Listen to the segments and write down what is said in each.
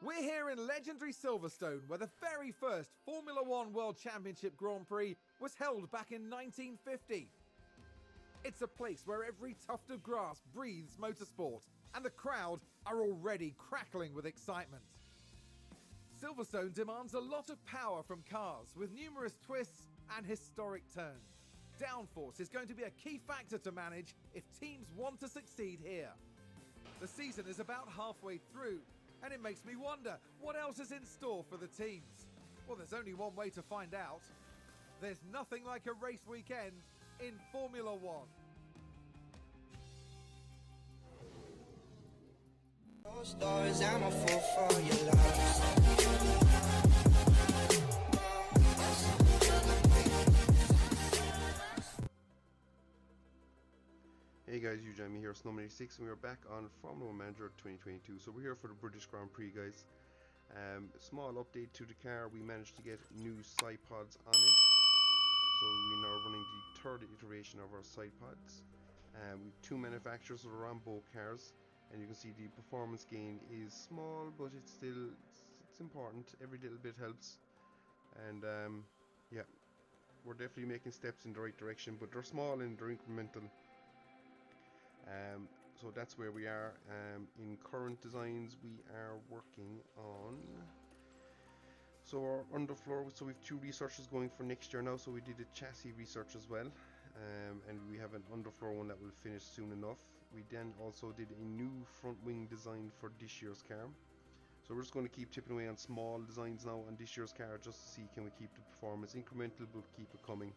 We're here in legendary Silverstone, where the very first Formula One World Championship Grand Prix was held back in 1950. It's a place where every tuft of grass breathes motorsport, and the crowd are already crackling with excitement. Silverstone demands a lot of power from cars, with numerous twists and historic turns. Downforce is going to be a key factor to manage if teams want to succeed here. The season is about halfway through, and it makes me wonder, what else is in store for the teams? Well, there's only one way to find out. There's nothing like a race weekend in Formula One. Stories, I'm a fool for your love. Hey guys, you join me here, Snowman86, and we are back on Formula 1 Manager 2022. So we're here for the British Grand Prix, guys. Small update to the car, we managed to get new side pods on it. So we're now running the third iteration of our side pods. We have two manufacturers that are on both cars, and you can see the performance gain is small, but it's still it's important. Every little bit helps, and yeah, we're definitely making steps in the right direction, but they're small and they're incremental. So that's where we are. In current designs, we are working on our underfloor. So we have two researches going for next year now. So we did a chassis research as well, and we have an underfloor one that will finish soon enough. We then also did a new front wing design for this year's car. So we're just going to keep chipping away on small designs now on this year's car, just to see can we keep the performance incremental but keep it coming.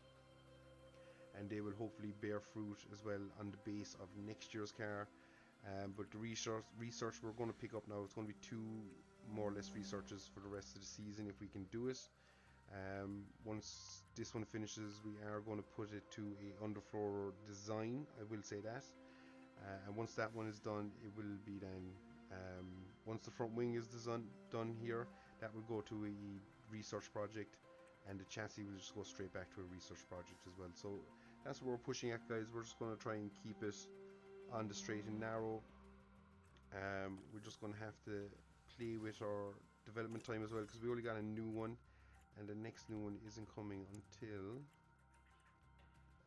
And they will hopefully bear fruit as well on the base of next year's car. But the research we're going to pick up now, it's going to be two more or less researches for the rest of the season if we can do it. Once this one finishes, we are going to put it to a underfloor design, I will say that. And once that one is done, it will be then, once the front wing is done here, that will go to a research project, and the chassis will just go straight back to a research project as well. So that's what we're pushing at, guys. We're just going to try and keep it on the straight and narrow. We're just going to have to play with our development time as well, because we only got a new one, and the next new one isn't coming until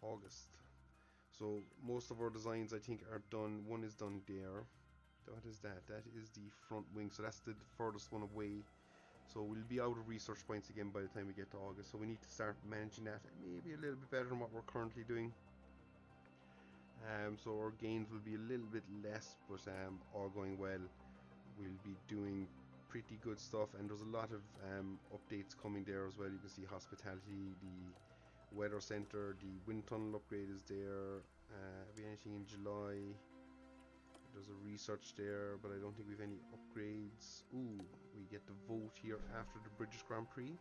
August. So most of our designs, I think, are done. One is done there. What is that? That is the front wing, so that's the furthest one away. So we'll be out of research points again by the time we get to August. So we need to start managing that maybe a little bit better than what we're currently doing. So our gains will be a little bit less, but all going well, we'll be doing pretty good stuff. And there's a lot of updates coming there as well. You can see hospitality, the weather center, the wind tunnel upgrade is there. Have we anything in July? There's a research there, but I don't think we have any upgrades. Ooh, we get the vote here after the British Grand Prix.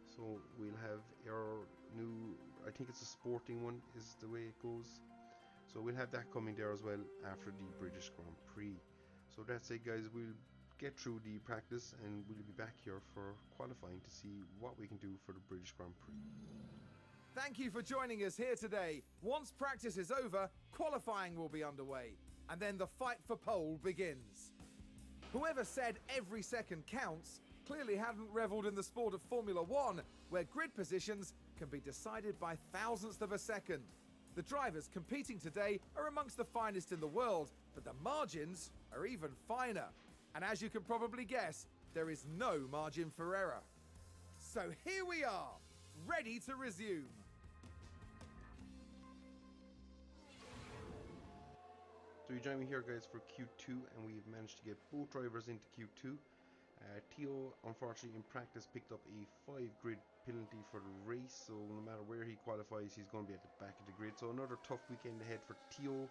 So we'll have our new, I think it's a sporting one is the way it goes. So we'll have that coming there as well after the British Grand Prix. So that's it, guys. We'll get through the practice and we'll be back here for qualifying to see what we can do for the British Grand Prix. Thank you for joining us here today. Once practice is over, qualifying will be underway, and then the fight for pole begins. Whoever said every second counts clearly hadn't revelled in the sport of Formula One, where grid positions can be decided by thousandths of a second. The drivers competing today are amongst the finest in the world, but the margins are even finer. And as you can probably guess, there is no margin for error. So here we are, ready to resume. So you join me here, guys, for Q2, and we've managed to get both drivers into Q2. Theo, unfortunately, in practice picked up a 5 grid penalty for the race, so no matter where he qualifies, he's going to be at the back of the grid. So another tough weekend ahead for Theo,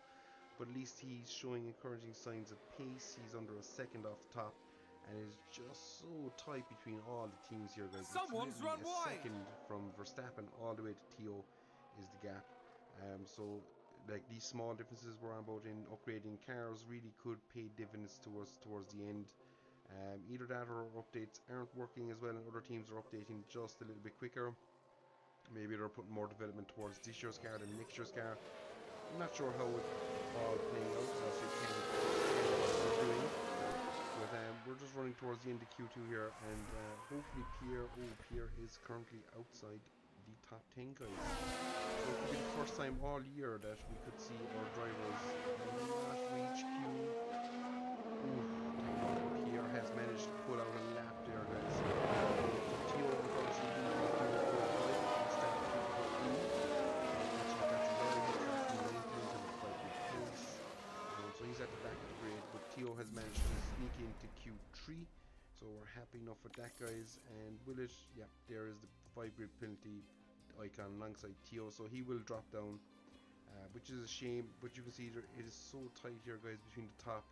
but at least he's showing encouraging signs of pace. He's under a second off the top, and it's just so tight between all the teams here, guys. Someone's run wide. Second from Verstappen all the way to Theo is the gap. So like these small differences we're on about in upgrading cars really could pay dividends to us towards the end. Either that or updates aren't working as well, and other teams are updating just a little bit quicker. Maybe they're putting more development towards this year's car than next year's car. I'm not sure how it's all playing out, as you can what we're doing. But we're just running towards the end of Q2 here, and hopefully Pierre is currently outside the top 10 guys. So it could be the first time all year that we could see our drivers not reach Q. Ooh, Pierre has managed to pull out a lap there, guys. Theo unfortunately didn't make the qualify. Instead of keeping it in. Looks like that's a very good track from 19 to the 5-grid pace. So he's at the back of the grid, but Theo has managed to sneak into Q3. So we're happy enough with that, guys. And will it? Yeah, there is the 5-grid penalty icon alongside Theo, so he will drop down, which is a shame. But you can see there, it is so tight here, guys, between the top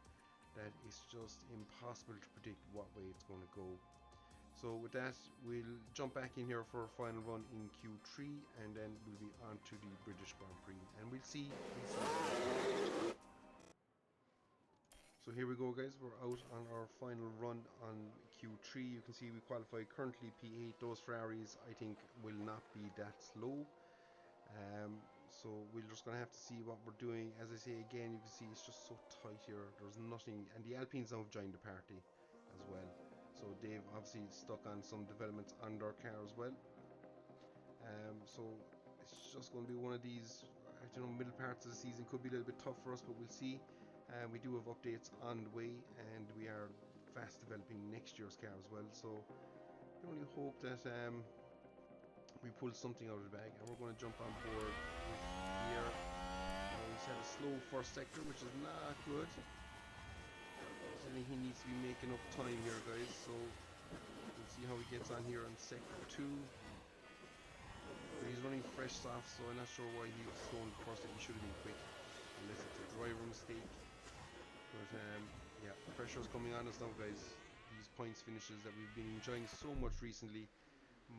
that it's just impossible to predict what way it's going to go. So with that, we'll jump back in here for a final run in Q3, and then we'll be on to the British Grand Prix, and we'll see. So here we go, guys. We're out on our final run on Q3. You can see we qualified currently P8. Those Ferraris, I think, will not be that slow. So we're just going to have to see what we're doing. As I say again, you can see it's just so tight here. There's nothing, and the Alpines now have joined the party as well. So they've obviously stuck on some developments on their car as well. So it's just going to be one of these, I don't know, middle parts of the season could be a little bit tough for us, but we'll see. We do have updates on the way, and we are fast developing next year's car as well. So I only hope that we pull something out of the bag, and we're going to jump on board with here. He's had a slow first sector, which is not good. I think he needs to be making up time here, guys. So we'll see how he gets on here in sector 2. But he's running fresh soft, so I'm not sure why he was slow in the first. He should have been quick, unless it's a driver mistake. But yeah, pressure is coming on us now, guys. These points finishes that we've been enjoying so much recently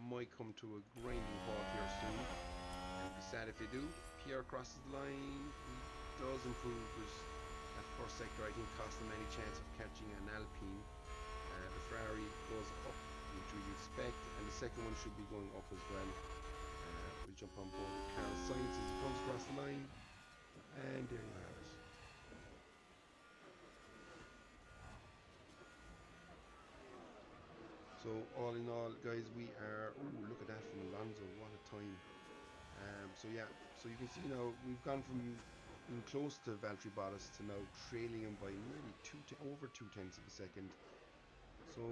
might come to a grinding halt here soon, and be sad if they do. Pierre crosses the line. He does improve, but that first sector I think cost him any chance of catching an Alpine. The Ferrari goes up, which we expect, and the second one should be going up as well. We'll jump on board with Carl Sainz as he comes across the line, and there you have it. So all in all, guys, we are, oh, look at that from Alonso, what a time. So yeah, so you can see now we've gone from being close to Valtteri Bottas to now trailing him by nearly over 2/10 of a second. So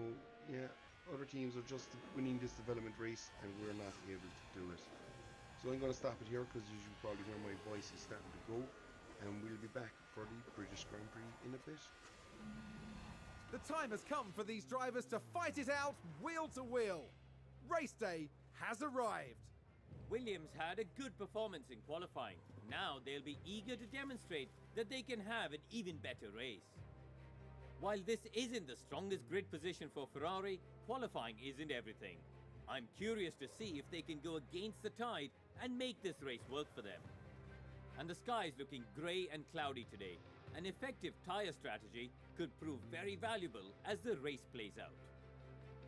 yeah, other teams are just winning this development race, and we're not able to do it. So I'm going to stop it here, because as you probably hear, my voice is starting to go, and we'll be back for the British Grand Prix in a bit. The time has come for these drivers to fight it out wheel to wheel. Race day has arrived. Williams had a good performance in qualifying. Now they'll be eager to demonstrate that they can have an even better race. While this isn't the strongest grid position for Ferrari, qualifying isn't everything. I'm curious to see if they can go against the tide and make this race work for them. And the sky is looking grey and cloudy today. An effective tyre strategy could prove very valuable as the race plays out.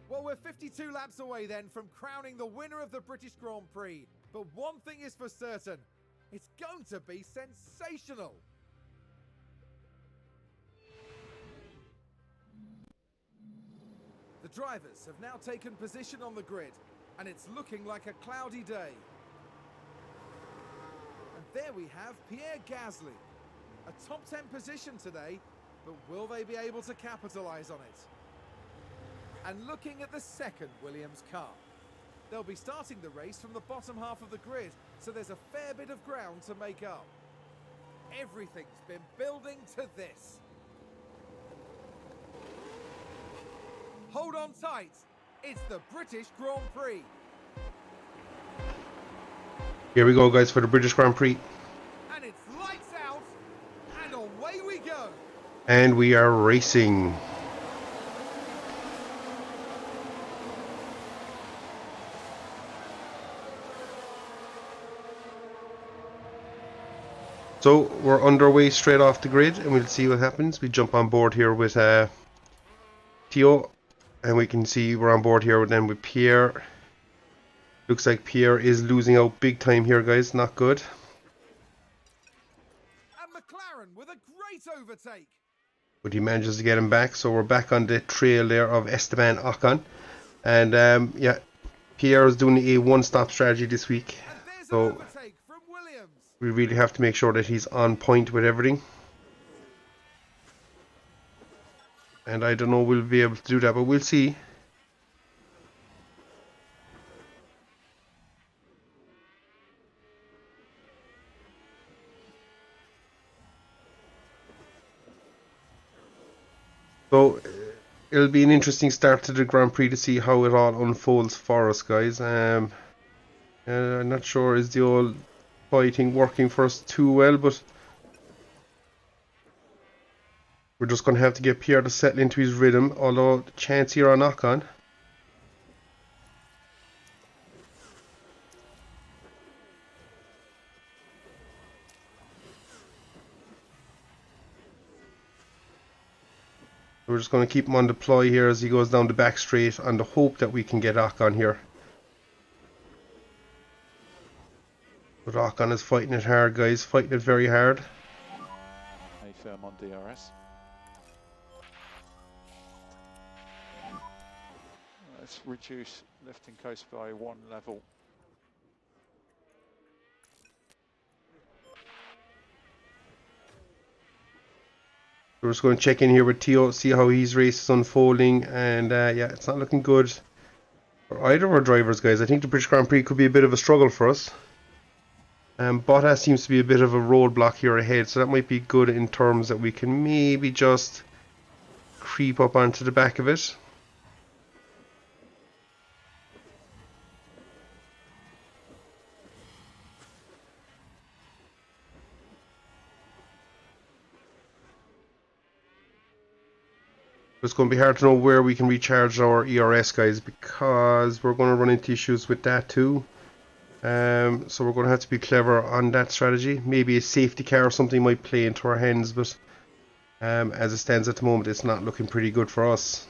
Well, we're 52 laps away then from crowning the winner of the British Grand Prix. But one thing is for certain, it's going to be sensational. The drivers have now taken position on the grid, and it's looking like a cloudy day. And there we have Pierre Gasly. A top 10 position today, but will they be able to capitalise on it? And looking at the second Williams car, they'll be starting the race from the bottom half of the grid, so there's a fair bit of ground to make up. Everything's been building to this. Hold on tight, it's the British Grand Prix. Here we go, guys, for the British Grand Prix. And it's lights out, and away we go. And we are racing. So we're underway straight off the grid, and we'll see what happens. We jump on board here with Theo, and we can see we're on board here then with Pierre. Looks like Pierre is losing out big time here, guys. Not good. And McLaren with a great overtake. but he manages to get him back. So we're back on the trail there of Esteban Ocon. And yeah, Pierre is doing a one-stop strategy this week. And there's an So overtake from Williams. we really have to make sure that he's on point with everything. And I don't know we'll be able to do that, but we'll see. So it'll be an interesting start to the Grand Prix to see how it all unfolds for us, guys. I'm not sure is the old fighting working for us too well, but we're just going to have to get Pierre to settle into his rhythm. Although the chance here on Ocon. We're just going to keep him on deploy here as he goes down the back straight on the hope that we can get Ocon here. But Ocon is fighting it hard, guys. Fighting it very hard. A firm on DRS. Let's reduce lifting coast by 1 level. We're just going to check in here with Theo, see how his race is unfolding, and yeah, it's not looking good for either of our drivers, guys. I think the British Grand Prix could be a bit of a struggle for us. Bottas seems to be a bit of a roadblock here ahead, so that might be good in terms that we can maybe just creep up onto the back of it. It's going to be hard to know where we can recharge our ERS, guys, because we're going to run into issues with that too. So we're going to have to be clever on that strategy. Maybe a safety car or something might play into our hands, but as it stands at the moment, it's not looking pretty good for us.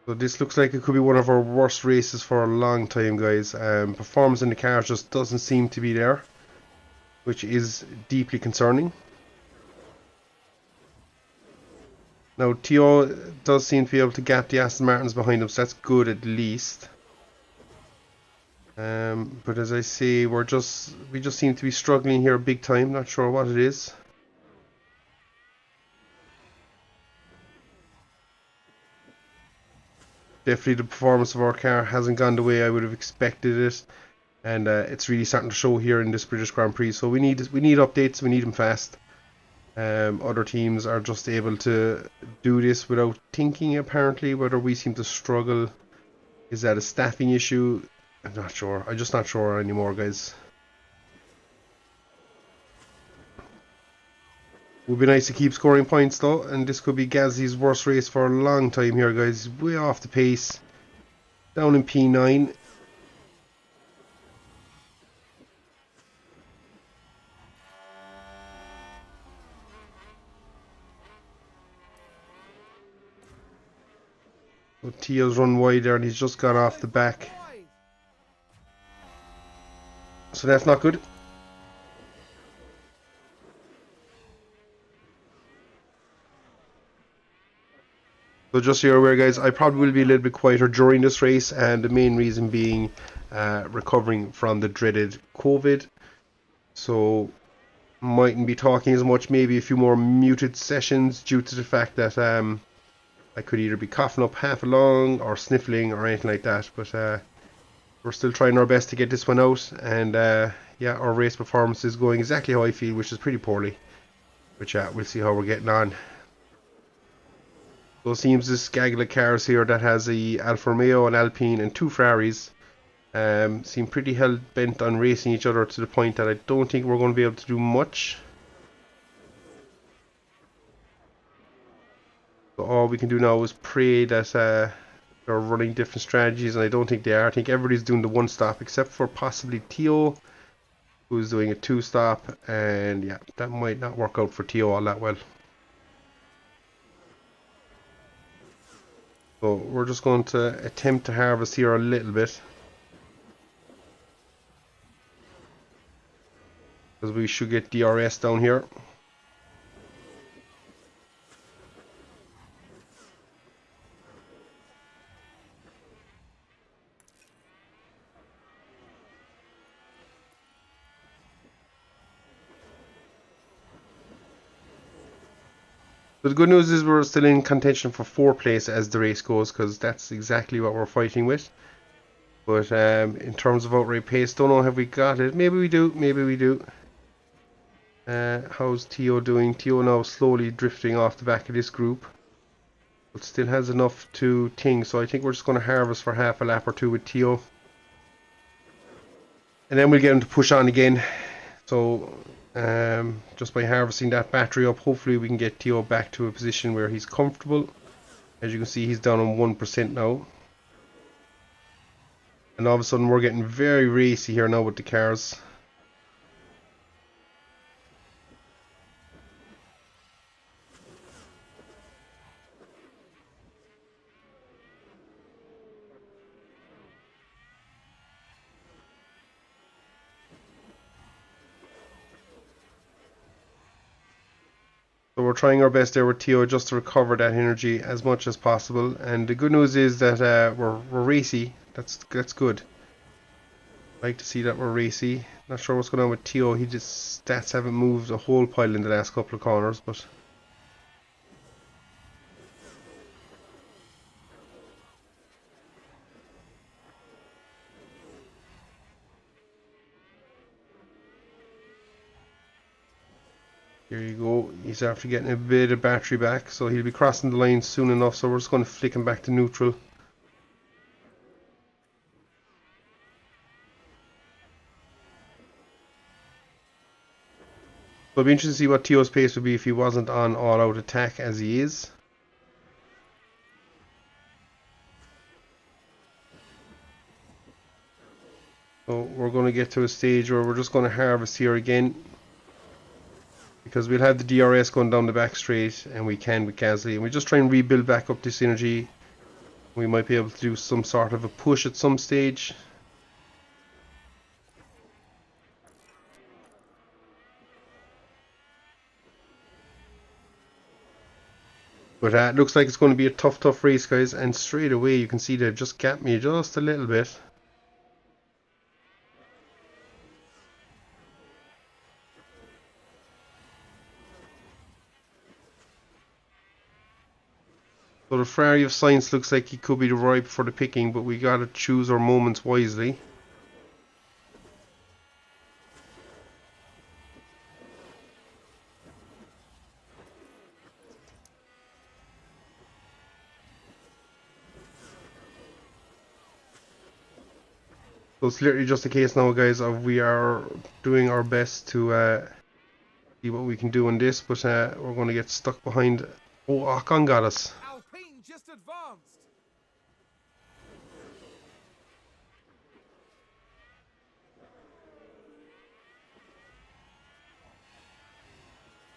So this looks like it could be one of our worst races for a long time, guys. Performance in the car just doesn't seem to be there, which is deeply concerning. Now Theo does seem to be able to gap the Aston Martins behind him, so that's good at least. But as I say, we just seem to be struggling here big time. Not sure what it is. Definitely the performance of our car hasn't gone the way I would have expected it. And it's really starting to show here in this British Grand Prix. So we need updates. We need them fast. Other teams are just able to do this without thinking. Apparently, whether we seem to struggle, is that a staffing issue? I'm not sure. I'm just not sure anymore, guys. Would be nice to keep scoring points though, and this could be Gasly's worst race for a long time here, guys. He's way off the pace, down in P9. So Theo's run wide there and he's just got off the back. So that's not good. So just so you're aware, guys, I probably will be a little bit quieter during this race, and the main reason being recovering from the dreaded COVID. So mightn't be talking as much, maybe a few more muted sessions due to the fact that I could either be coughing up half along or sniffling or anything like that, but we're still trying our best to get this one out, and yeah, our race performance is going exactly how I feel, which is pretty poorly, but yeah, we'll see how we're getting on. So it seems this gaggle of cars here that has a Alfa Romeo, an Alpine and 2 Ferraris seem pretty hell-bent on racing each other to the point that I don't think we're going to be able to do much. So all we can do now is pray that they're running different strategies, and I don't think they are. I think everybody's doing the one stop except for possibly Theo, who's doing a 2-stop, and yeah, that might not work out for Theo all that well. So we're just going to attempt to harvest here a little bit. because we should get DRS down here. But the good news is we're still in contention for 4th place as the race goes, because that's exactly what we're fighting with. But in terms of outright pace, don't know have we got it. Maybe we do, maybe we do. How's Tio doing? Tio now slowly drifting off the back of this group, but still has enough to ting, so I think we're just going to harvest for half a lap or two with Tio. And then we'll get him to push on again. So just by harvesting that battery up, hopefully we can get Tio back to a position where he's comfortable. As you can see, he's down on 1% now. And all of a sudden we're getting very racy here now with the cars. So we're trying our best there with Tio just to recover that energy as much as possible. And the good news is that we're racy. That's good. I like to see that we're racy. Not sure what's going on with Tio. He just stats haven't moved a whole pile in the last couple of corners, but here you go. He's after getting a bit of battery back, so he'll be crossing the line soon enough. So we're just going to flick him back to neutral. So it'll be interesting to see what Tio's pace would be if he wasn't on all-out attack as he is. So we're going to get to a stage where we're just going to harvest here again, because we'll have the DRS going down the back straight, and we can with Gasly, and we just try and rebuild back up this energy. We might be able to do some sort of a push at some stage. But it looks like it's going to be a tough race, guys, and straight away you can see they've just gapped me just a little bit. So the Ferrari of Science looks like he could be the ripe for the picking, but we gotta choose our moments wisely. So it's literally just a case now, guys, of we are doing our best to see what we can do on this, but we're going to get stuck behind. Oh, Ocon got us. Alpine just advanced.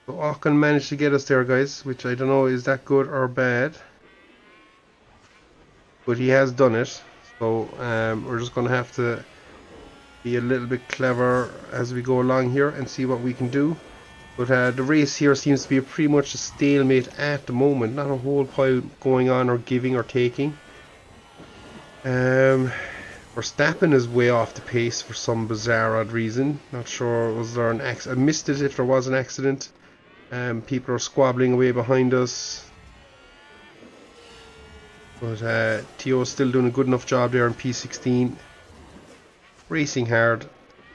So Ocon managed to get us there, guys, which I don't know is that good or bad, but he has done it. So we're just going to have to be a little bit clever as we go along here and see what we can do. But the race here seems to be pretty much a stalemate at the moment. Not a whole pile going on or giving or taking. Verstappen is way off the pace for some bizarre odd reason. Not sure, was there an accident? I missed it if there was an accident. People are squabbling away behind us. But Tio is still doing a good enough job there in P16. Racing hard.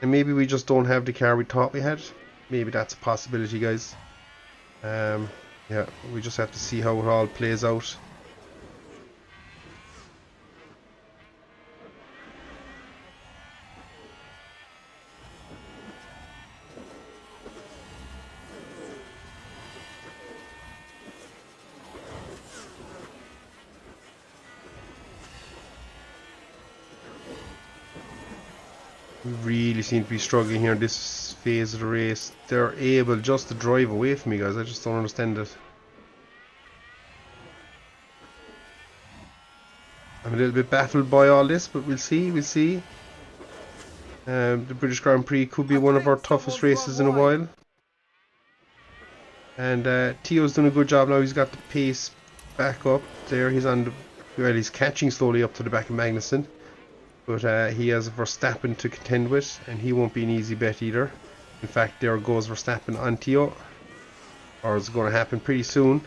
And maybe we just don't have the car we thought we had. Maybe that's a possibility, guys. Yeah, we just have to see how it all plays out. We really seem to be struggling here in this phase of the race. They're able just to drive away from me, guys. I just don't understand it. I'm a little bit baffled by all this, but we'll see, we'll see. The British Grand Prix could be I one of our think toughest someone's races in run a wide. while. And Tio's done a good job now. He's got the pace back up there. He's on the, well, he's catching slowly up to the back of Magnussen. But he has Verstappen to contend with, and he won't be an easy bet either. In fact, there goes Verstappen on Tio. Or it's going to happen pretty soon.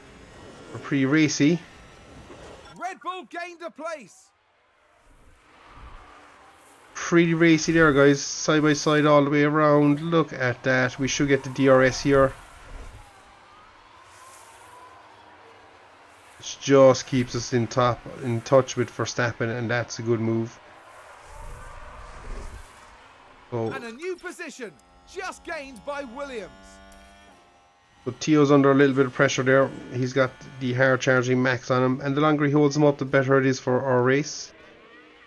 We're pretty racy. Red Bull gained a place. Pretty racy there, guys. Side by side all the way around. Look at that. We should get the DRS here. Which just keeps us in touch with Verstappen, and that's a good move. So, And a new position, just gained by Williams. so Tio's under a little bit of pressure there. He's got the hard charging max on him, and the longer he holds him up, the better it is for our race.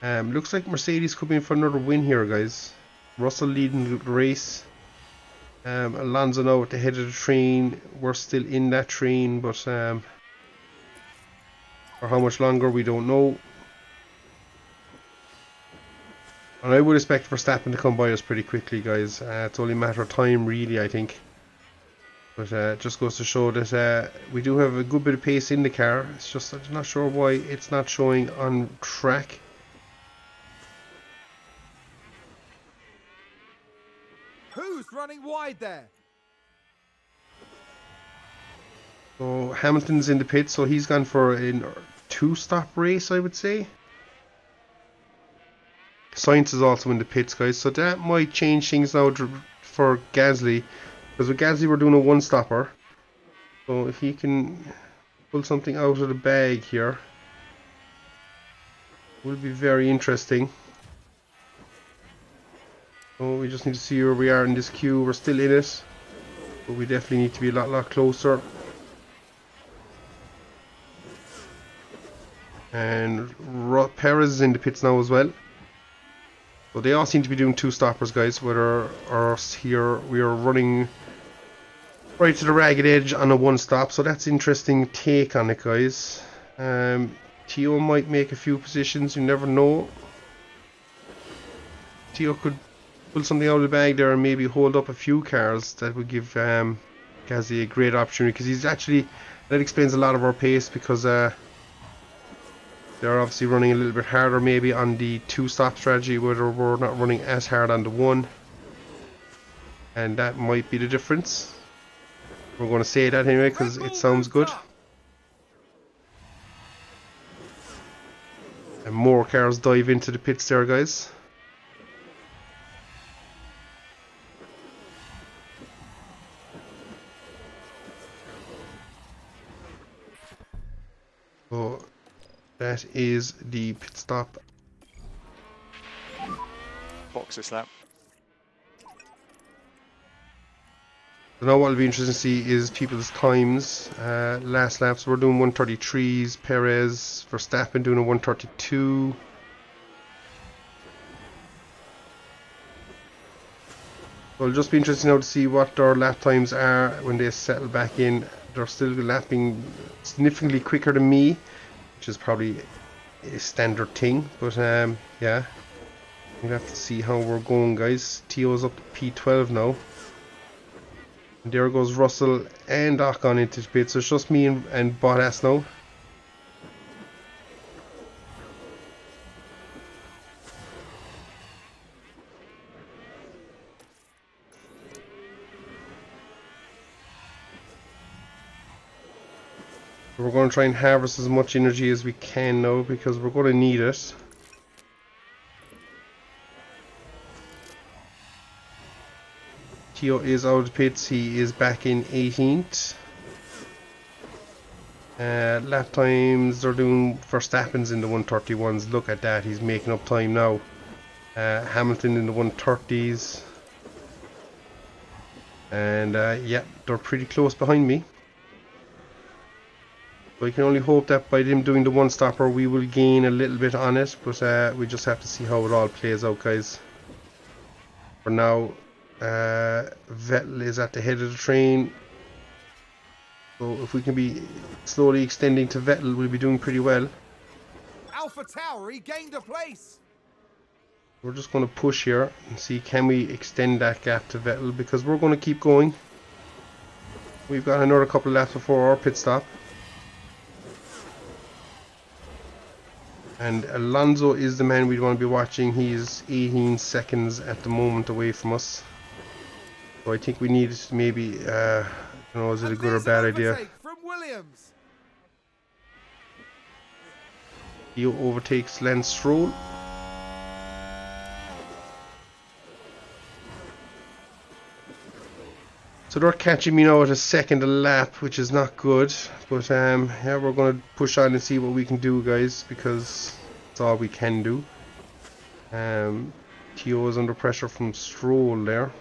Looks like Mercedes could be in for another win here, guys. Russell leading the race. Alonso now at the head of the train. We're still in that train, but for how much longer we don't know. And I would expect Verstappen to come by us pretty quickly, guys. It's only a matter of time, really, I think. But it just goes to show that we do have a good bit of pace in the car. It's just I'm not sure why it's not showing on track. Who's running wide there? So Hamilton's in the pit, so he's gone for a two-stop race, I would say. Sainz is also in the pits, guys, so that might change things now for Gasly. Because with Gasly we're doing a one-stopper. So if he can pull something out of the bag here, will be very interesting. So we just need to see where we are in this queue. We're still in it, but we definitely need to be a lot closer. And Perez is in the pits now as well. So they all seem to be doing two stoppers, guys. Whether us here, we are running right to the ragged edge on a one stop. So that's interesting take on it, guys. Tio might make a few positions. You never know. Tio could pull something out of the bag there and maybe hold up a few cars. That would give Gasly a great opportunity, because he's actually, that explains a lot of our pace, because they're obviously running a little bit harder maybe on the two-stop strategy, whether we're not running as hard on the one, and that might be the difference. We're going to say that anyway because it sounds good. And more cars dive into the pits there, guys. So that is the pit stop. Box this lap. So now what will be interesting to see is people's times. Last laps we're doing 133s, Perez, Verstappen doing a 132. So it'll just be interesting now to see what their lap times are when they settle back in. They're still lapping significantly quicker than me, which is probably a standard thing, but yeah, we'll have to see how we're going, guys. Tio's up to P12 now. And there goes Russell and Ocon into the pit, so it's just me and Bottas now. We're going to try and harvest as much energy as we can now, because we're going to need it. Tio is out of the pits, he is back in 18th. Lap times, they're doing Verstappen's in the 131s. Look at that, he's making up time now. Hamilton in the 130s. And yeah, they're pretty close behind me. So I can only hope that by them doing the one stopper we will gain a little bit on it, but we just have to see how it all plays out, guys. For now, Vettel is at the head of the train, so if we can be slowly extending to Vettel, we'll be doing pretty well. Alpha Tauri gained a place. We're just going to push here and see can we extend that gap to Vettel, because we're going to keep going. We've got another couple of laps before our pit stop. And Alonso is the man we'd want to be watching. He's 18 seconds at the moment away from us. So I think we need maybe, I don't know, is it a good or bad idea? From Williams. He overtakes Lance Stroll. So they're catching me now at a second a lap, which is not good. But yeah, we're going to push on and see what we can do, guys, because it's all we can do. Tio is under pressure from Stroll there.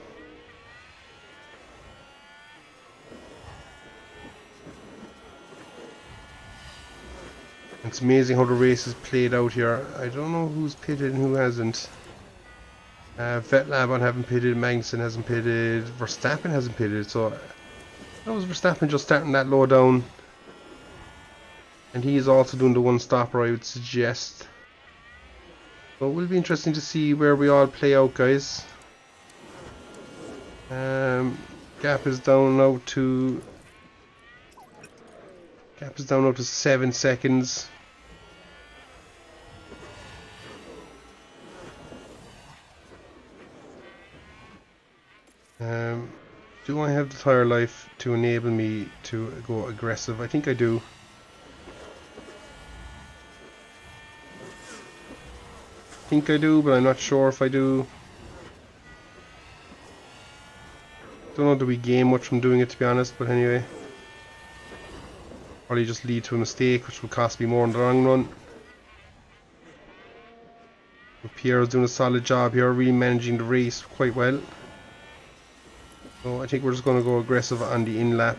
It's amazing how the race is played out here. I don't know who's pitted and who hasn't. Vettel haven't pitted, Magnussen hasn't pitted, Verstappen hasn't pitted, so that was Verstappen just starting that low down. And he is also doing the one stopper, I would suggest. So it will be interesting to see where we all play out, guys. Gap is down now to 7 seconds. Do I have the tire life to enable me to go aggressive? I think I do. But I'm not sure if I do. Don't know, do we gain much from doing it, to be honest, but anyway. Probably just lead to a mistake, which will cost me more in the long run. Pierre is doing a solid job here, really managing the race quite well. So I think we're just going to go aggressive on the in lap.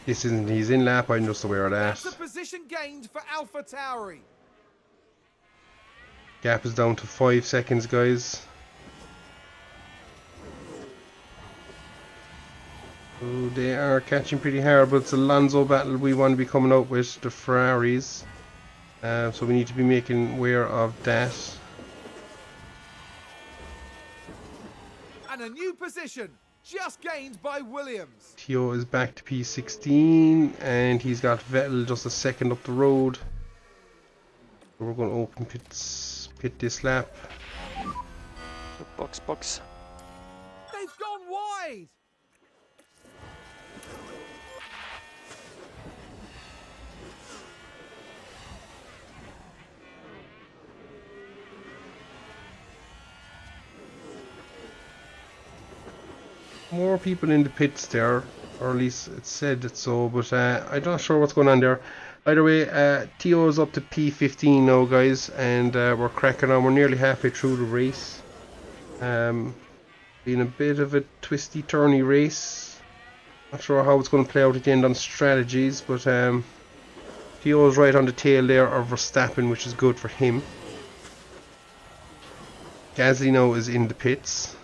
This isn't his in lap, I'm just aware of that. That's a position gained for AlphaTauri. Gap is down to 5 seconds, guys. So they are catching pretty hard, but it's a Alonso battle we want to be coming out with, the Ferraris. So we need to be making aware of that. And a new position, just gained by Williams. Tio is back to P16, and he's got Vettel just a second up the road. So we're going to open pit this lap. Box. They've gone wide. More people in the pits there, or at least it said that so, but I'm not sure what's going on there. Either way, Tio is up to P15 now, guys, and we're cracking on. We're nearly halfway through the race. Been a bit of a twisty turny race. Not sure how it's going to play out at the end on strategies, but Tio is right on the tail there of Verstappen, which is good for him. Gasly now is in the pits.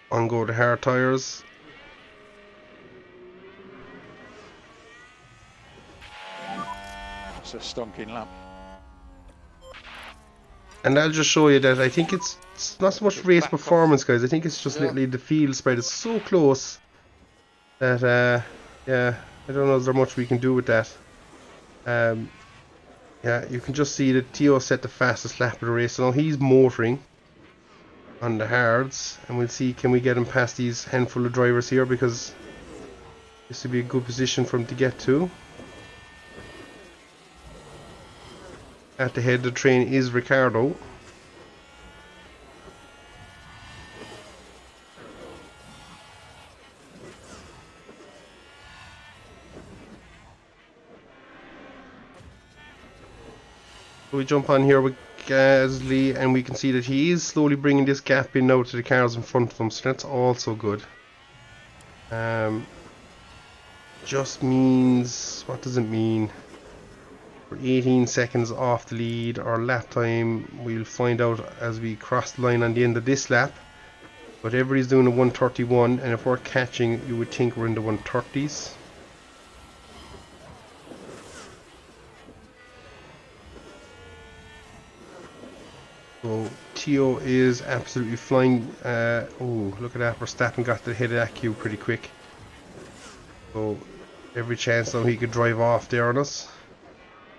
On go the hard tyres. It's a stonking lap. And I'll just show you that I think it's not so much race performance, guys. I think it's just literally the field spread is so close that yeah, I don't know if there's much we can do with that. Yeah, you can just see that Tio set the fastest lap of the race, so now he's motoring on the hards, and we'll see can we get him past these handful of drivers here, because this would be a good position for him to get to. At the head of the train is Ricardo. So we jump on here with Gasly, and we can see that he is slowly bringing this gap in now to the cars in front of him, so that's also good. Just means, what does it mean? We're 18 seconds off the lead. Our lap time, we'll find out as we cross the line on the end of this lap. But everybody's doing a 131, and if we're catching, you would think we're in the 130s. So Tio is absolutely flying. Oh, look at that! Verstappen got the head of that queue pretty quick. So every chance though he could drive off there on us.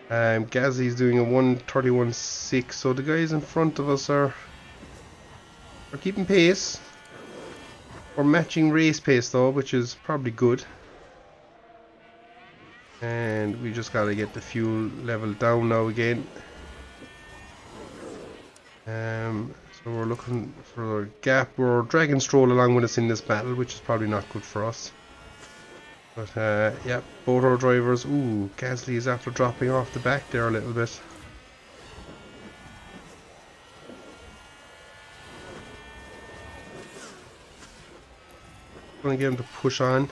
Gasly's doing a 131.6, so the guys in front of us are keeping pace. We're matching race pace though, which is probably good. And we just gotta get the fuel level down now again. So we're looking for a gap. We're dragging Stroll along with us in this battle, which is probably not good for us. But yeah, both our drivers. Ooh, Gasly is after dropping off the back there a little bit. Gonna get him to push on.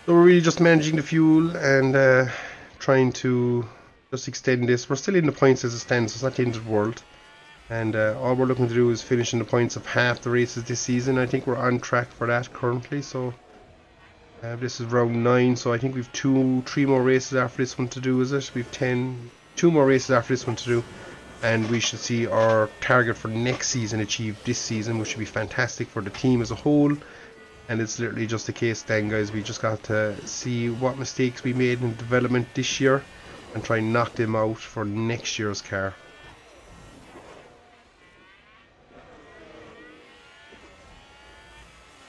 So we're really just managing the fuel and trying to just extend this. We're still in the points as it stands, so it's not the end of the world. And all we're looking to do is finish in the points of half the races this season. I think we're on track for that currently. So this is round 9, so I think we've 3 more races after this one to do, is it? We've 2 more races after this one to do. And we should see our target for next season achieved this season, which would be fantastic for the team as a whole. And it's literally just a case then, guys. We just got to see what mistakes we made in development this year and try and knock them out for next year's car.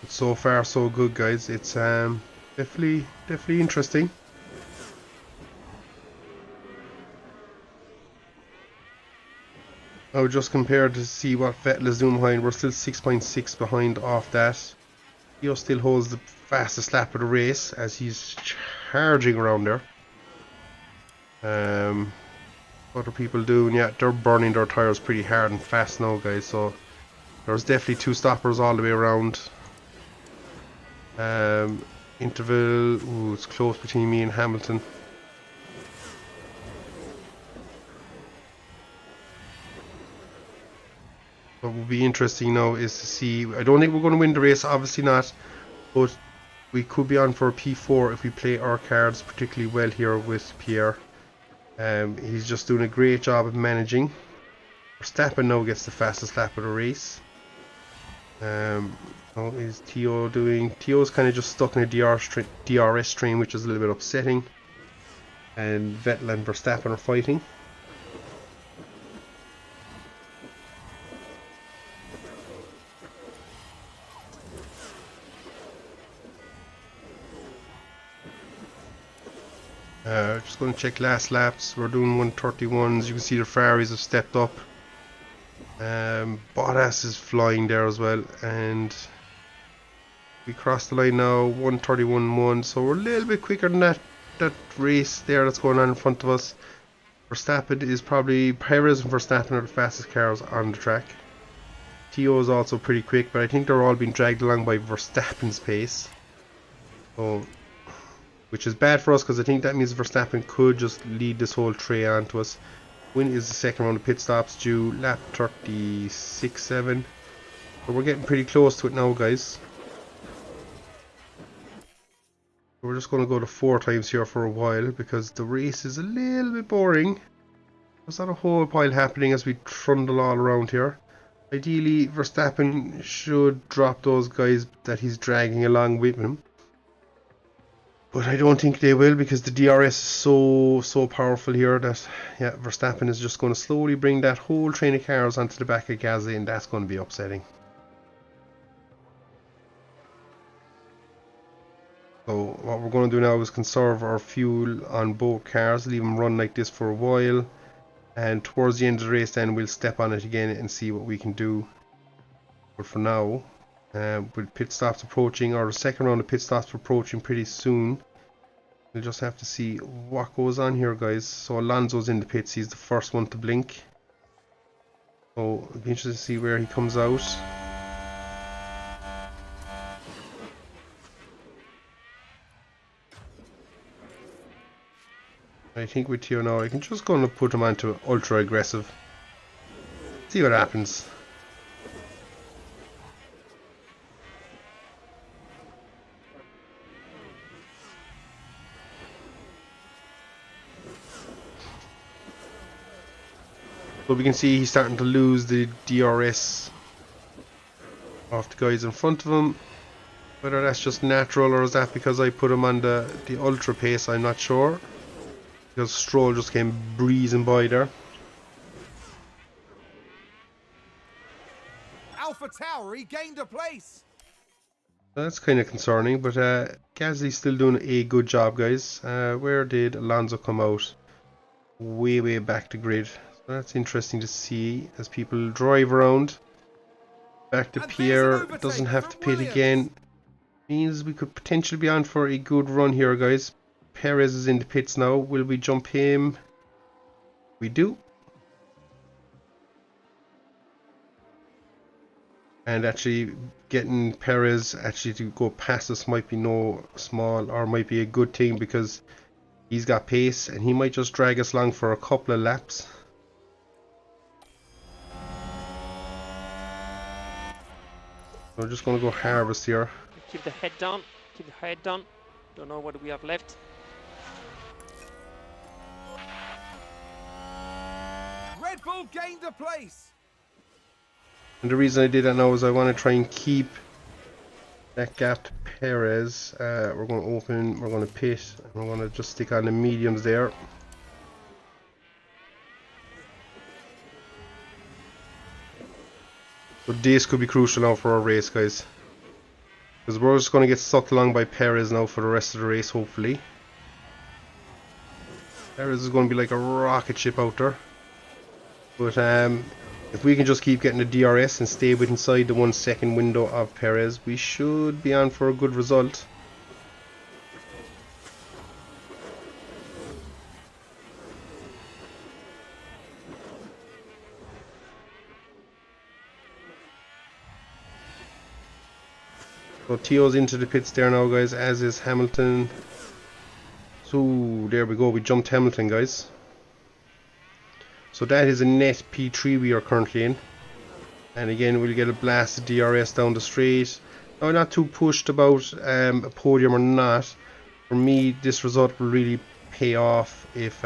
But so far so good, guys. It's definitely interesting. I would just compare to see what Vettel is doing behind. We're still 6.6 behind off that. He still holds the fastest lap of the race as he's charging around there. What are people doing? Yeah, they're burning their tyres pretty hard and fast now, guys. So there's definitely 2 stoppers all the way around. Interval. Ooh, it's close between me and Hamilton. What will be interesting now is to see. I don't think we're going to win the race, obviously not, but we could be on for a P4 if we play our cards particularly well here with Pierre. He's just doing a great job of managing. Verstappen now gets the fastest lap of the race. How is Tio doing? Tio's kind of just stuck in a DRS train, which is a little bit upsetting. And Vettel and Verstappen are fighting. Just going to check last laps. We're doing 131s. You can see the Ferraris have stepped up. Bottas is flying there as well, and we crossed the line now. 131.1. So we're a little bit quicker than that race there that's going on in front of us. Verstappen is probably Perez and Verstappen are the fastest cars on the track. Tio is also pretty quick, but I think they're all being dragged along by Verstappen's pace. So, which is bad for us because I think that means Verstappen could just lead this whole tray onto us. When is the second round of pit stops due? Lap 36.7. But we're getting pretty close to it now, guys. We're just going to go to 4 times here for a while because the race is a little bit boring. There's not a whole pile happening as we trundle all around here. Ideally, Verstappen should drop those guys that he's dragging along with him. But I don't think they will because the DRS is so powerful here that, yeah, Verstappen is just going to slowly bring that whole train of cars onto the back of Gasly, and that's going to be upsetting. So what we're going to do now is conserve our fuel on both cars, leave them run like this for a while, and towards the end of the race then we'll step on it again and see what we can do. But for now, with pit stops approaching, or the second round of pit stops approaching pretty soon, we'll just have to see what goes on here, guys. So Alonso's in the pits, he's the first one to blink. So it'll be interesting to see where he comes out. I think with Tio now, I can just go and put him onto ultra aggressive. See what happens. But we can see he's starting to lose the DRS off the guys in front of him. Whether that's just natural or is that because I put him on the ultra pace, I'm not sure. Because Stroll just came breezing by there. Alpha Tauri gained a place. That's kind of concerning, but Gasly's still doing a good job, guys. Where did Alonso come out? Way back the grid. So that's interesting to see as people drive around. Back to Pierre, doesn't have to pit again. Means we could potentially be on for a good run here, guys. Perez is in the pits now. Will we jump him? We do. And actually getting Perez actually to go past us might be no small, or might be a good thing, because he's got pace and he might just drag us along for a couple of laps. We're just going to go harvest here. Keep the head down. Keep the head down. Don't know what we have left. Red Bull gained a place. And the reason I did that now is I want to try and keep that gap to Perez. We're going to open, we're going to pit, and we're going to just stick on the mediums there. But this could be crucial now for our race, guys. Because we're just going to get sucked along by Perez now for the rest of the race, hopefully. Perez is going to be like a rocket ship out there. But if we can just keep getting the DRS and stay inside the 1 second window of Perez, we should be on for a good result. So Tio's into the pits there now, guys, as is Hamilton. So there we go, we jumped Hamilton, guys. So that is a net P3 we are currently in. And again, we'll get a blast of DRS down the straight. Now, I'm not too pushed about a podium or not. For me, this result will really pay off if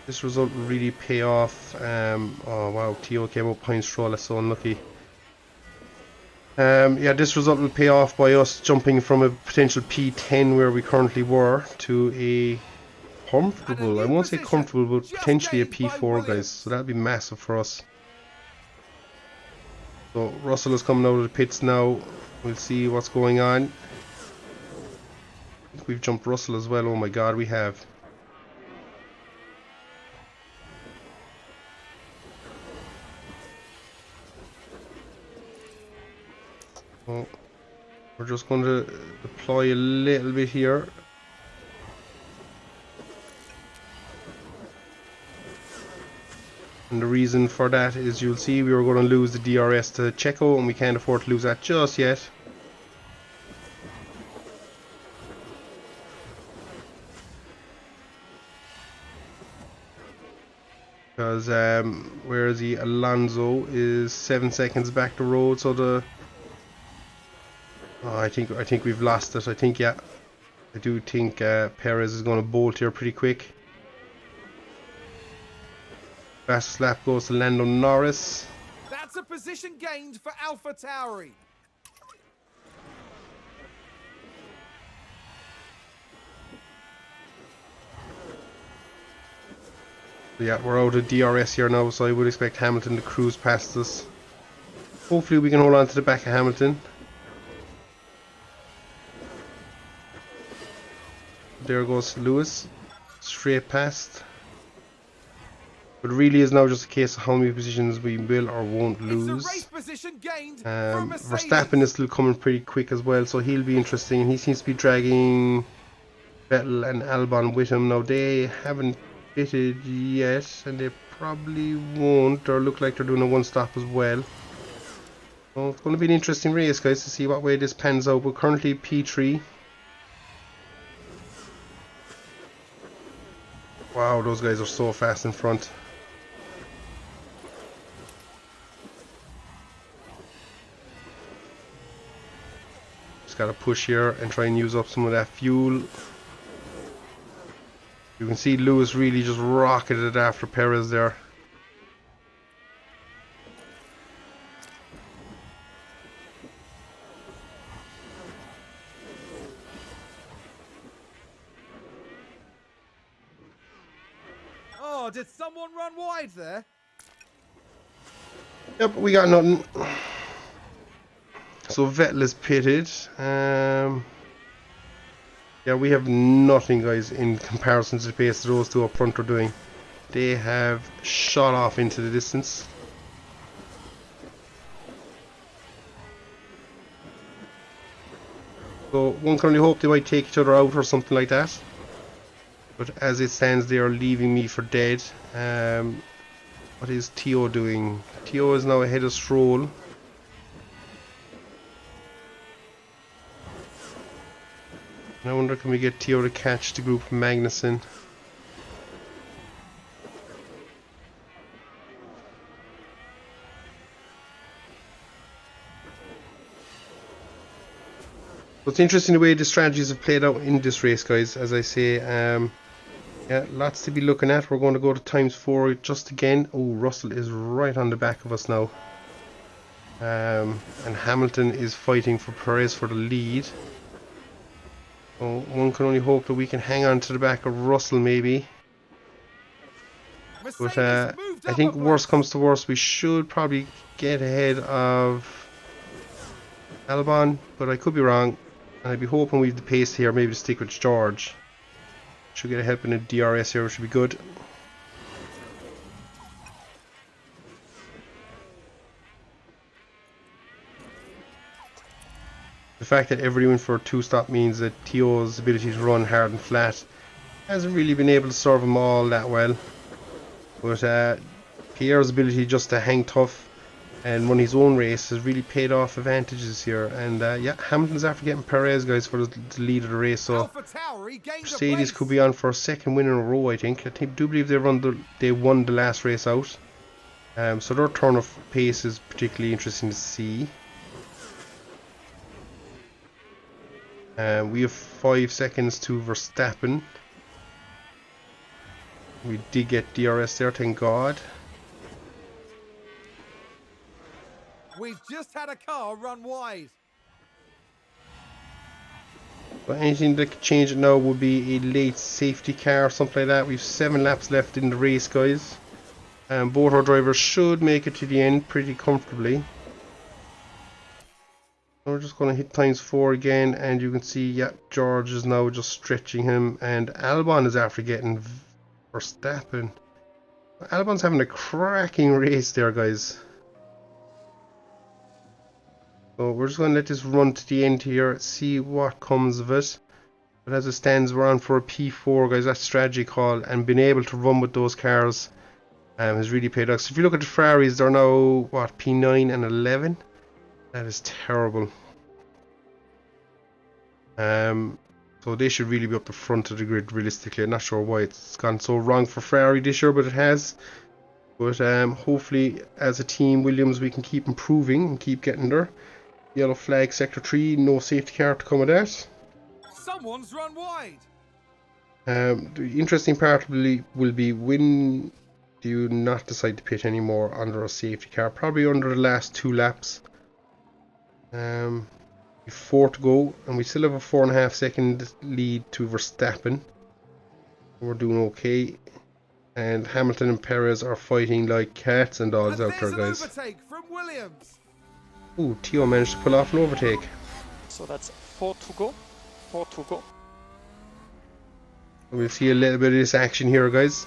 this result will really pay off. Oh wow, Tio came up behind Stroll, that's so unlucky. Yeah, this result will pay off by us jumping from a potential P10 where we currently were to a comfortable, I won't say comfortable, but potentially a P4, guys. So that'll be massive for us. So Russell is coming out of the pits now. We'll see what's going on. I think we've jumped Russell as well. Oh my god, we have. Oh, we're just going to deploy a little bit here. And the reason for that is, you'll see, we were going to lose the DRS to Checo, and we can't afford to lose that just yet. Because where is he? Alonso is 7 seconds back the road, so the I think we've lost it. I do think Perez is going to bolt here pretty quick. Fastest lap goes to Lando Norris. That's a position gained for Alpha Tauri. Yeah, we're out of DRS here now, so I would expect Hamilton to cruise past us. Hopefully we can hold on to the back of Hamilton. There goes Lewis, straight past. But it really is now just a case of how many positions we will or won't lose. Verstappen is still coming pretty quick as well, so he'll be interesting. And he seems to be dragging Vettel and Albon with him. Now, they haven't pitted yet, and they probably won't, or look like they're doing a one-stop as well. So it's going to be an interesting race, guys, to see what way this pans out. We're currently P3. Wow, those guys are so fast in front. Just gotta push here and try and use up some of that fuel. You can see Lewis really just rocketed after Perez there. Oh, did someone run wide there? Yep, we got nothing. So Vettel is pitted. Yeah, we have nothing, guys, in comparison to the pace that those two up front are doing. They have shot off into the distance. So one can only hope they might take each other out or something like that. But as it stands, they are leaving me for dead. What is Tio doing? Tio is now ahead of Stroll. I wonder, can we get Tio to catch the group of Magnussen? So it's interesting the way the strategies have played out in this race, guys. As I say, yeah, lots to be looking at. We're going to go to ×4 just again. Oh, Russell is right on the back of us now. And Hamilton is fighting for Perez for the lead. Oh, one can only hope that we can hang on to the back of Russell, maybe. But I think worst comes to worst, we should probably get ahead of Albon, but I could be wrong. And I'd be hoping we have the pace here, maybe to stick with George. Should get a help in a DRS here, which should be good. The fact that everybody went for a 2-stop means that Tio's ability to run hard and flat hasn't really been able to serve him all that well. But Pierre's ability just to hang tough and run his own race has really paid off advantages here. And yeah, Hamilton's after getting Perez, guys, for the lead of the race. So Mercedes could be on for a second win in a row, I think. Do believe they won the last race out. So their turn of pace is particularly interesting to see. We have 5 seconds to Verstappen. We did get DRS there, thank God. We've just had a car run wide. But anything that could change it now would be a late safety car or something like that. We've 7 laps left in the race, guys. Both our drivers should make it to the end pretty comfortably. We're just going to hit ×4 again, and you can see, yeah, George is now just stretching him, and Albon is after getting Verstappen. Albon's having a cracking race there, guys. So we're just going to let this run to the end here, see what comes of it. But as it stands, we're on for a P4, guys. That's strategy call, and being able to run with those cars has really paid off. So if you look at the Ferraris, they're now, what, P9 and 11? That is terrible. So they should really be up the front of the grid realistically. I'm not sure why it's gone so wrong for Ferrari this year, but it has. But hopefully as a team, Williams, we can keep improving and keep getting there. Yellow flag, sector 3, no safety car to come of that. Someone's run wide. The interesting part will be when do you not decide to pit anymore under a safety car? Probably under the last 2 laps. 4 to go, and we still have a 4.5 second lead to Verstappen. We're doing okay, and Hamilton and Perez are fighting like cats and dogs out there, guys. Overtake from Williams. Ooh, Tio managed to pull off an overtake. So that's 4 to go. 4 to go. We'll see a little bit of this action here, guys.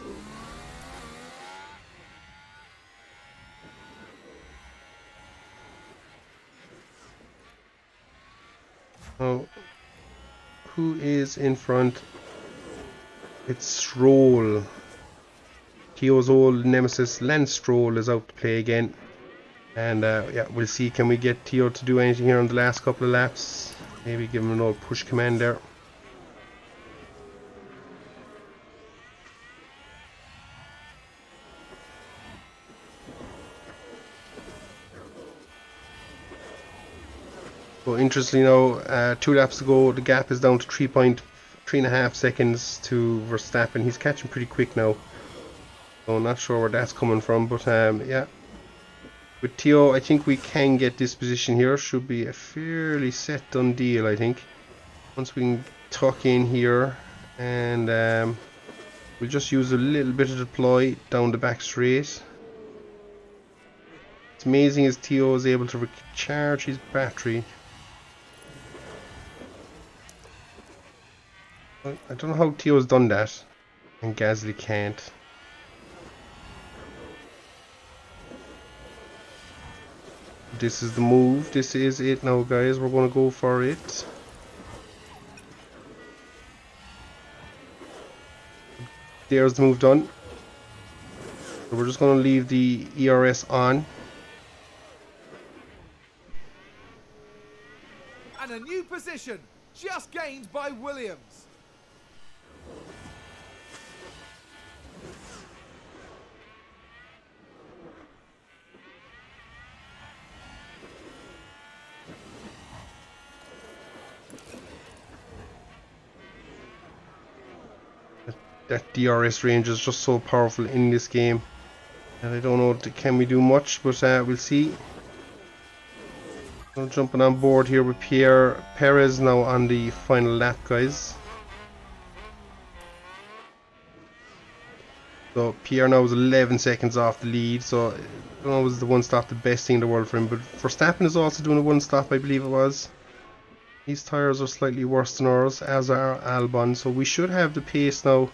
Oh, who is in front? It's Stroll. Tio's old nemesis Lance Stroll is out to play again. And yeah, we'll see, can we get Tio to do anything here on the last couple of laps? Maybe give him an old push command there. So interestingly now, 2 laps to go, the gap is down to 3.5 seconds to Verstappen. He's catching pretty quick now. So I'm not sure where that's coming from, but yeah. With Theo, I think we can get this position here. Should be a fairly set done deal, I think. Once we can tuck in here, and we'll just use a little bit of deploy down the back straight. It's amazing as Theo is able to recharge his battery. I don't know how Theo's done that, and Gasly can't. This is the move. This is it now, guys. We're going to go for it. There's the move done. So we're just going to leave the ERS on. And a new position, just gained by Williams. That DRS range is just so powerful in this game, and I don't know, can we do much, but we'll see. So jumping on board here with Pierre Perez now on the final lap, guys. So Pierre now is 11 seconds off the lead, so I don't know, was the one stop the best thing in the world for him, but Verstappen is also doing a one stop, I believe it was. These tyres are slightly worse than ours, as are Albon, so we should have the pace now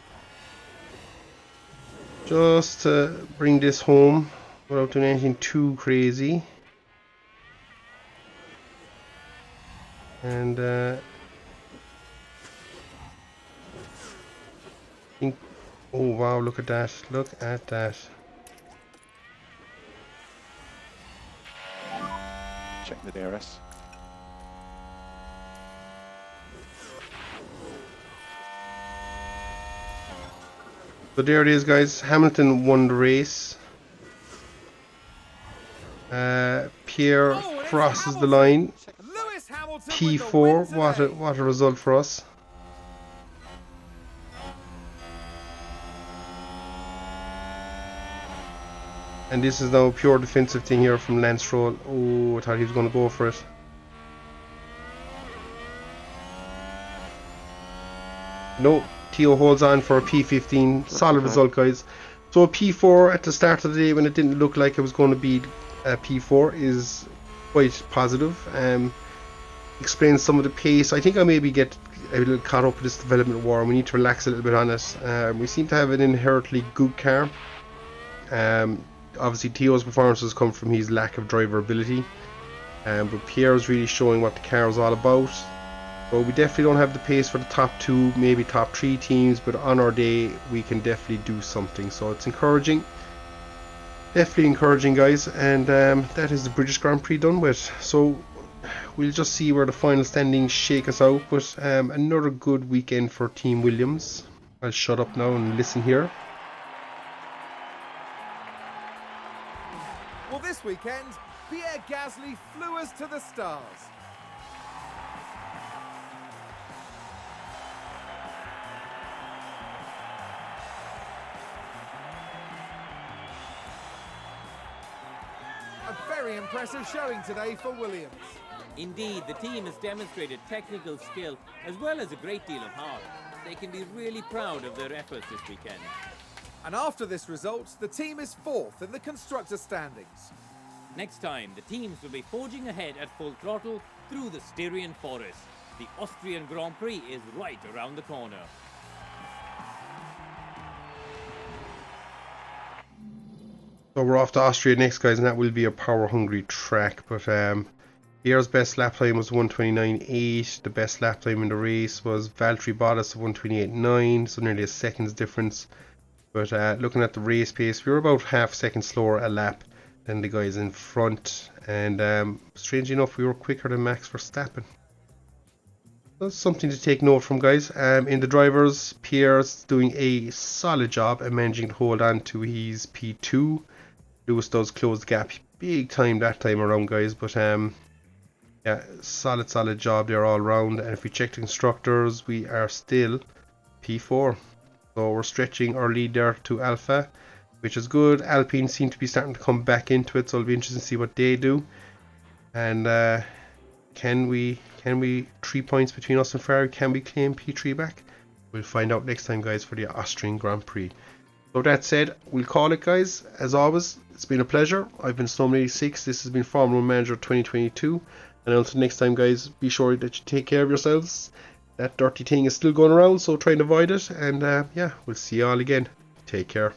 just to bring this home without doing anything too crazy. And think, oh wow, look at that, look at that. Check the DRS. So there it is, guys. Hamilton won the race. Pierre crosses the line. Lewis Hamilton P4. What a result for us. And this is now a pure defensive thing here from Lance Stroll. Oh, I thought he was going to go for it. No. Theo holds on for a P15. Solid result, guys. So a P4 at the start of the day when it didn't look like it was going to be a P4 is quite positive. Explains some of the pace. I think I maybe get a little caught up with this development war. We need to relax a little bit on it. We seem to have an inherently good car. Obviously Theo's performances come from his lack of driver ability. But Pierre's really showing what the car is all about. So we definitely don't have the pace for the top 2, maybe top 3 teams, but on our day we can definitely do something. So it's encouraging, definitely encouraging, guys. And that is the British Grand Prix done with. So we'll just see where the final standings shake us out. But another good weekend for Team Williams. I'll shut up now and listen here. Well, this weekend, Pierre Gasly flew us to the stars. A very impressive showing today for Williams. Indeed, the team has demonstrated technical skill as well as a great deal of heart. They can be really proud of their efforts this weekend. And after this result, the team is 4th in the constructor standings. Next time, the teams will be forging ahead at full throttle through the Styrian forest. The Austrian Grand Prix is right around the corner. So we're off to Austria next, guys, and that will be a power-hungry track. But Pierre's best lap time was 1:29.8. The best lap time in the race was Valtteri Bottas of 1:28.9, so nearly a second's difference. But looking at the race pace, we were about half a second slower a lap than the guys in front. And strangely enough, we were quicker than Max Verstappen. That's something to take note from, guys. In the drivers, Pierre's doing a solid job at managing to hold on to his P2. Lewis does close the gap big time that time around, guys, but Yeah, solid job there all round. And if we check the constructors, we are still P4. So we're stretching our lead there to Alpha, which is good. Alpine seem to be starting to come back into it, so it'll be interesting to see what they do. And can we 3 points between us and Ferrari? Can we claim P3 back? We'll find out next time, guys, for the Austrian Grand Prix. So that said, we'll call it, guys. As always, it's been a pleasure. I've been Storm86. This has been Formula 1 Manager 2022. And until next time, guys, be sure that you take care of yourselves. That dirty thing is still going around, so try and avoid it. And yeah, we'll see you all again. Take care.